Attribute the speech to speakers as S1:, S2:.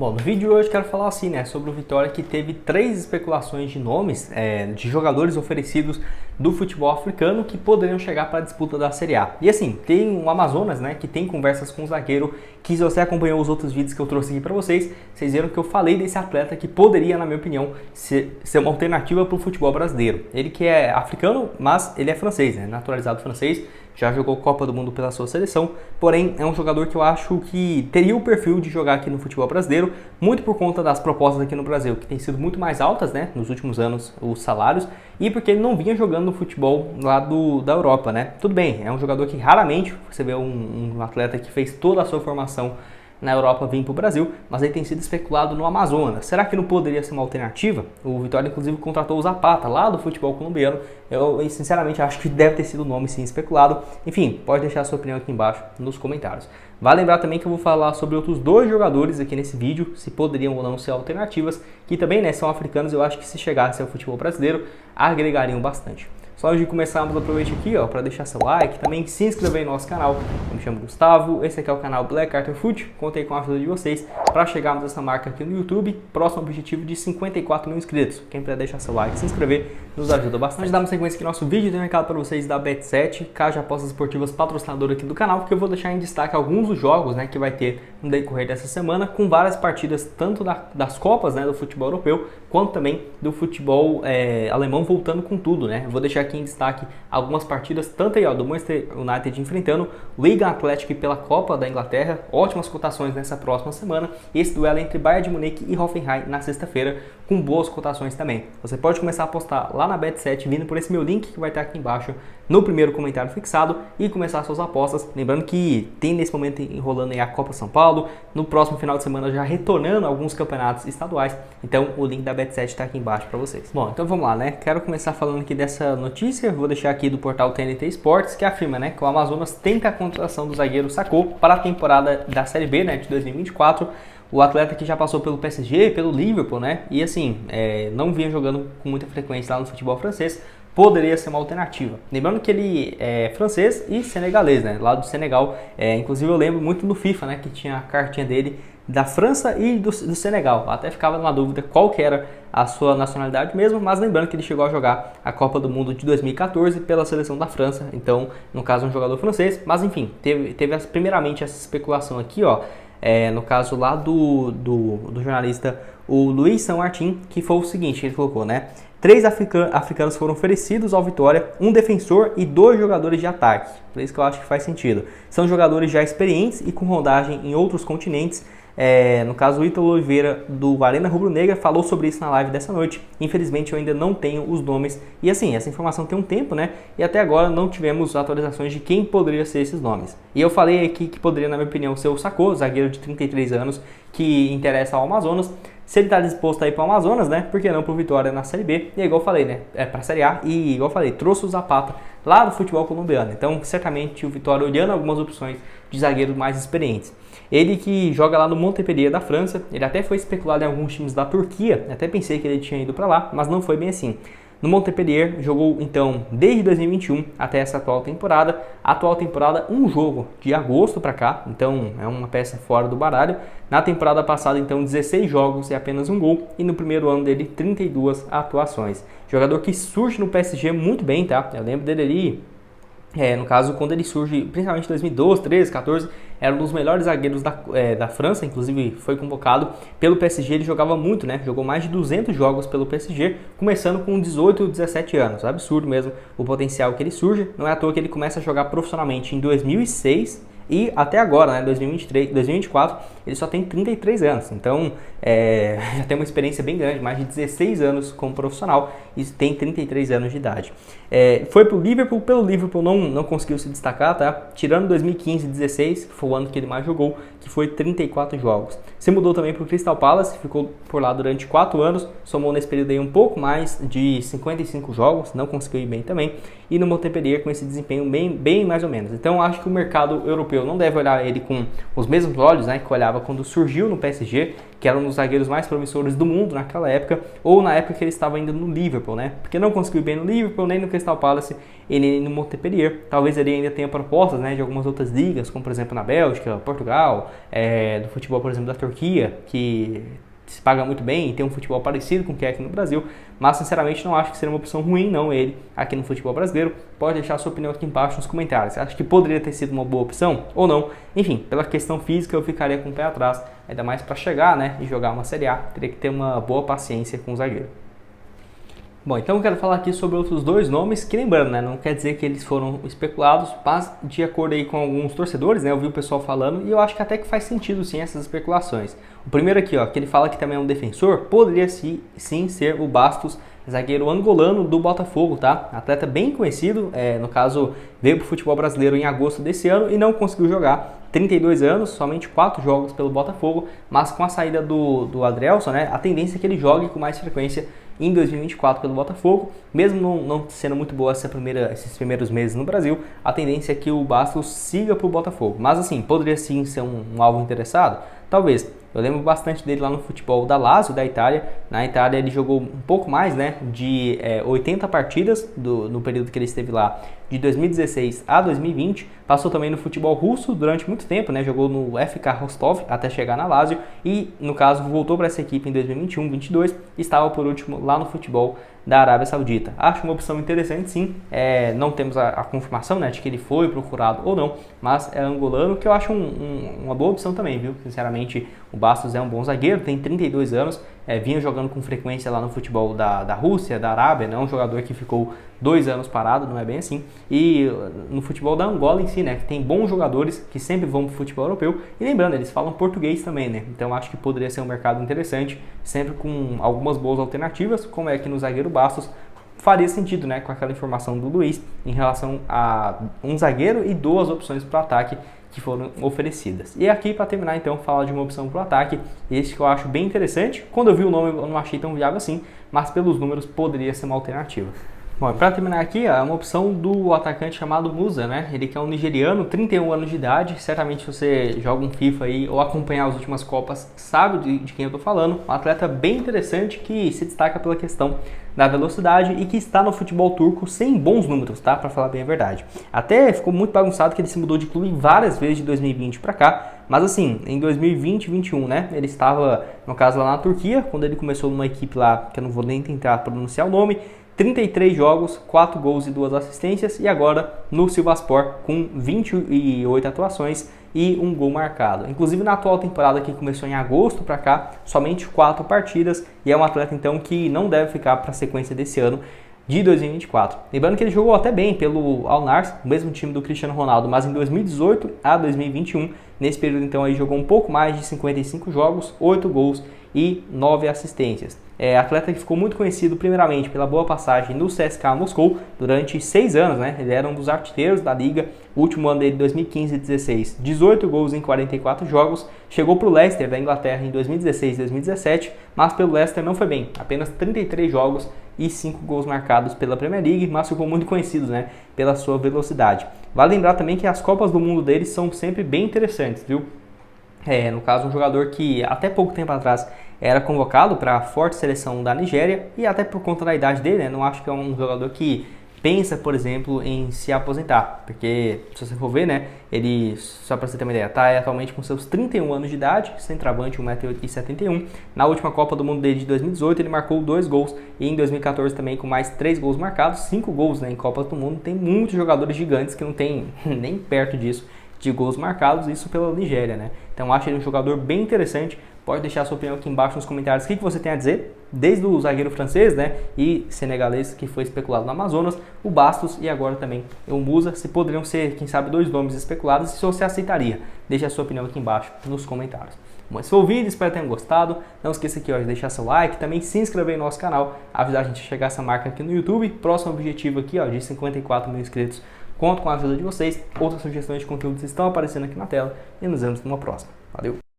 S1: Bom, no vídeo de hoje quero falar assim, sobre o Vitória que teve 3 especulações de nomes de jogadores oferecidos do futebol africano que poderiam chegar para a disputa da Série A. E assim, tem o Amazonas, que tem conversas com o zagueiro, que se você acompanhou os outros vídeos que eu trouxe aqui para vocês viram que eu falei desse atleta que poderia, na minha opinião, ser uma alternativa para o futebol brasileiro. Ele que é africano, mas ele é francês, naturalizado francês, já jogou Copa do Mundo pela sua seleção, porém é um jogador que eu acho que teria o perfil de jogar aqui no futebol brasileiro, muito por conta das propostas aqui no Brasil, que têm sido muito mais altas, nos últimos anos, os salários, e porque ele não vinha jogando no futebol lá da Europa, Tudo bem, é um jogador que raramente você vê um atleta que fez toda a sua formação na Europa vir para o Brasil, mas ele tem sido especulado no Amazonas. Será que não poderia ser uma alternativa? O Vitória, inclusive, contratou o Zapata, lá do futebol colombiano. Eu, sinceramente, acho que deve ter sido o nome, sim, especulado. Enfim, pode deixar a sua opinião aqui embaixo nos comentários. Vale lembrar também que eu vou falar sobre outros 2 jogadores aqui nesse vídeo, se poderiam ou não ser alternativas, que também são africanos. Eu acho que se chegasse ao futebol brasileiro, agregariam bastante. Só antes de começarmos, aproveite aqui para deixar seu like, também se inscrever no nosso canal. Eu me chamo Gustavo, esse aqui é o canal Black Arthur Foot. Contei com a ajuda de vocês para chegarmos a essa marca aqui no YouTube. Próximo objetivo de 54 mil inscritos. Quem puder deixar seu like e se inscrever nos ajuda bastante. Antes de darmos sequência aqui no nosso vídeo, tem um recado para vocês da Bet7, Casa de Apostas Esportivas patrocinadora aqui do canal, porque eu vou deixar em destaque alguns dos jogos que vai ter no decorrer dessa semana, com várias partidas tanto das Copas do futebol europeu, quanto também do futebol alemão voltando com tudo. Eu vou deixar aqui em destaque algumas partidas, tanto aí do Manchester United enfrentando o Wigan Athletic pela Copa da Inglaterra, ótimas cotações nessa próxima semana, e esse duelo entre Bayern de Munique e Hoffenheim na sexta-feira, com boas cotações também. Você pode começar a apostar lá na Bet7, vindo por esse meu link que vai estar aqui embaixo no primeiro comentário fixado, e começar suas apostas. Lembrando que tem nesse momento enrolando aí a Copa São Paulo, no próximo final de semana já retornando alguns campeonatos estaduais, então o link da Bet7 está aqui embaixo para vocês. Bom, então vamos lá, Quero começar falando aqui dessa notícia, vou deixar aqui do portal TNT Sports, que afirma, que o Amazonas tenta a contratação do zagueiro Sacco para a temporada da Série B, de 2024, o atleta que já passou pelo PSG, pelo Liverpool, e assim, não vinha jogando com muita frequência lá no futebol francês, poderia ser uma alternativa. Lembrando que ele é francês e senegalês, lá do Senegal. Inclusive eu lembro muito no FIFA, que tinha a cartinha dele da França e do Senegal. Até ficava numa dúvida qual que era a sua nacionalidade mesmo, mas lembrando que ele chegou a jogar a Copa do Mundo de 2014 pela seleção da França, então no caso um jogador francês, mas enfim, teve primeiramente essa especulação aqui, no caso lá do jornalista o Luiz São Martin, que foi o seguinte, ele colocou, 3 africanos foram oferecidos ao Vitória, um defensor e 2 jogadores de ataque. Por isso que eu acho que faz sentido. São jogadores já experientes e com rodagem em outros continentes. No caso, o Ítalo Oliveira, do Arena Rubro Negra, falou sobre isso na live dessa noite. Infelizmente, eu ainda não tenho os nomes. E assim, essa informação tem um tempo, E até agora não tivemos atualizações de quem poderia ser esses nomes. E eu falei aqui que poderia, na minha opinião, ser o Sacco, zagueiro de 33 anos, que interessa ao Amazonas. Se ele está disposto a ir para o Amazonas, por que não para o Vitória na Série B? E igual eu falei, para a Série A. E igual eu falei, trouxe o Zapata lá do futebol colombiano. Então, certamente, o Vitória olhando algumas opções de zagueiros mais experientes. Ele que joga lá no Montpellier da França, ele até foi especulado em alguns times da Turquia, até pensei que ele tinha ido para lá, mas não foi bem assim. No Montpellier, jogou então desde 2021 até essa atual temporada. Um jogo de agosto para cá, então é uma peça fora do baralho. Na temporada passada, então, 16 jogos e apenas um gol. E no primeiro ano dele, 32 atuações. Jogador que surge no PSG muito bem, Eu lembro dele ali, no caso, quando ele surge, principalmente em 2012, 13, 14, era um dos melhores zagueiros da França, inclusive foi convocado pelo PSG, ele jogava muito, Jogou mais de 200 jogos pelo PSG, começando com 18 ou 17 anos. Absurdo mesmo o potencial que ele surge. Não é à toa que ele começa a jogar profissionalmente em 2006 e até agora, 2023, 2024, ele só tem 33 anos. Então, já tem uma experiência bem grande, mais de 16 anos como profissional e tem 33 anos de idade. Foi para o Liverpool, pelo Liverpool não conseguiu se destacar, Tirando 2015 e 2016, que foi o ano que ele mais jogou, que foi 34 jogos. Se mudou também para o Crystal Palace, ficou por lá durante 4 anos, somou nesse período aí um pouco mais de 55 jogos, não conseguiu ir bem também, e no Montpellier com esse desempenho bem mais ou menos. Então acho que o mercado europeu não deve olhar ele com os mesmos olhos, que olhava quando surgiu no PSG, que era um dos zagueiros mais promissores do mundo naquela época, ou na época que ele estava ainda no Liverpool, né? Porque não conseguiu bem no Liverpool, nem no Crystal Palace e nem no Montpellier. Talvez ele ainda tenha propostas, né, de algumas outras ligas, como por exemplo na Bélgica, Portugal, do futebol, por exemplo, da Turquia, que se paga muito bem e tem um futebol parecido com o que é aqui no Brasil, mas sinceramente não acho que seria uma opção ruim não ele aqui no futebol brasileiro. Pode deixar a sua opinião aqui embaixo nos comentários. Acha que poderia ter sido uma boa opção ou não? Enfim, pela questão física eu ficaria com o pé atrás, ainda mais para chegar, né, e jogar uma Série A, teria que ter uma boa paciência com o zagueiro. Bom, então eu quero falar aqui sobre outros dois nomes, que lembrando, né, não quer dizer que eles foram especulados, mas de acordo aí com alguns torcedores, né, eu vi o pessoal falando e eu acho que até que faz sentido sim essas especulações. O primeiro aqui, ó, que ele fala que também é um defensor, poderia sim ser o Bastos, zagueiro angolano do Botafogo, tá? Atleta bem conhecido, no caso veio para o futebol brasileiro em agosto desse ano e não conseguiu jogar. 32 anos, somente 4 jogos pelo Botafogo, mas com a saída do Adrielson, né, a tendência é que ele jogue com mais frequência em 2024 pelo Botafogo. Mesmo não sendo muito boa esses primeiros meses no Brasil, a tendência é que o Bastos siga para o Botafogo. Mas assim, poderia sim ser um alvo interessado? Talvez. Eu lembro bastante dele lá no futebol da Lazio, da Itália. Na Itália ele jogou um pouco mais, né, de 80 partidas no período que ele esteve lá, de 2016 a 2020. Passou também no futebol russo durante muito tempo, né, jogou no FK Rostov até chegar na Lazio. E, no caso, voltou para essa equipe em 2021-22 e estava por último lá no futebol da Arábia Saudita. Acho uma opção interessante sim, não temos a confirmação, né, de que ele foi procurado ou não, mas é angolano, que eu acho uma boa opção também, viu? Sinceramente, o Bastos é um bom zagueiro, tem 32 anos, vinha jogando com frequência lá no futebol da Rússia, da Arábia, não é um jogador que ficou 2 anos parado, não é bem assim. E no futebol da Angola em si, né, que tem bons jogadores que sempre vão para o futebol europeu, e lembrando, eles falam português também, né, então acho que poderia ser um mercado interessante, sempre com algumas boas alternativas, como é aqui no zagueiro Bastos. Faria sentido, né, com aquela informação do Luiz em relação a um zagueiro e 2 opções para o ataque que foram oferecidas. E aqui, para terminar, então, falar de uma opção para o ataque, esse que eu acho bem interessante. Quando eu vi o nome, eu não achei tão viável assim, mas pelos números poderia ser uma alternativa. Bom, para terminar aqui, é uma opção do atacante chamado Musa, né? Ele que é um nigeriano, 31 anos de idade. Certamente se você joga um FIFA aí ou acompanhar as últimas Copas, sabe de quem eu tô falando. Um atleta bem interessante que se destaca pela questão da velocidade e que está no futebol turco sem bons números, tá? Para falar bem a verdade. Até ficou muito bagunçado que ele se mudou de clube várias vezes de 2020 para cá. Mas assim, em 2020 e 2021, né? Ele estava, no caso, lá na Turquia, quando ele começou numa equipe lá, que eu não vou nem tentar pronunciar o nome. 33 jogos, 4 gols e 2 assistências, e agora no Sivasspor com 28 atuações e 1 gol marcado. Inclusive na atual temporada que começou em agosto para cá, somente 4 partidas, e é um atleta então que não deve ficar para a sequência desse ano de 2024. Lembrando que ele jogou até bem pelo Al Nassr, o mesmo time do Cristiano Ronaldo, mas em 2018 a 2021, nesse período então aí jogou um pouco mais de 55 jogos, 8 gols e 9 assistências. Atleta que ficou muito conhecido primeiramente pela boa passagem no CSKA Moscou durante 6 anos, né? Ele era um dos artilheiros da liga, o último ano dele 2015 e 2016, 18 gols em 44 jogos, chegou para o Leicester da Inglaterra em 2016 e 2017, mas pelo Leicester não foi bem, apenas 33 jogos e 5 gols marcados pela Premier League, mas ficou muito conhecido, né, pela sua velocidade. Vale lembrar também que as Copas do Mundo deles são sempre bem interessantes, viu? No caso, um jogador que até pouco tempo atrás era convocado para a forte seleção da Nigéria, e até por conta da idade dele, né, não acho que é um jogador que pensa, por exemplo, em se aposentar, porque se você for ver, né, ele, só para você ter uma ideia, está atualmente com seus 31 anos de idade, centroavante, 1,71 m. Na última Copa do Mundo dele de 2018, ele marcou 2 gols, e em 2014 também com mais 3 gols marcados, 5 gols, né, em Copas do Mundo. Tem muitos jogadores gigantes que não tem nem perto disso de gols marcados, isso pela Nigéria, né? Então acho ele um jogador bem interessante. Pode deixar a sua opinião aqui embaixo nos comentários, o que você tem a dizer, desde o zagueiro francês, né, e senegalês que foi especulado no Amazonas, o Bastos e agora também o Musa, se poderiam ser, quem sabe, 2 nomes especulados, e se você aceitaria. Deixe a sua opinião aqui embaixo nos comentários. Bom, esse foi o vídeo, espero que tenham gostado. Não esqueça aqui, ó, de deixar seu like, também se inscrever no nosso canal, ajudar a gente a chegar a essa marca aqui no YouTube. Próximo objetivo aqui, ó, de 54 mil inscritos. Conto com a ajuda de vocês. Outras sugestões de conteúdos estão aparecendo aqui na tela e nos vemos numa próxima. Valeu!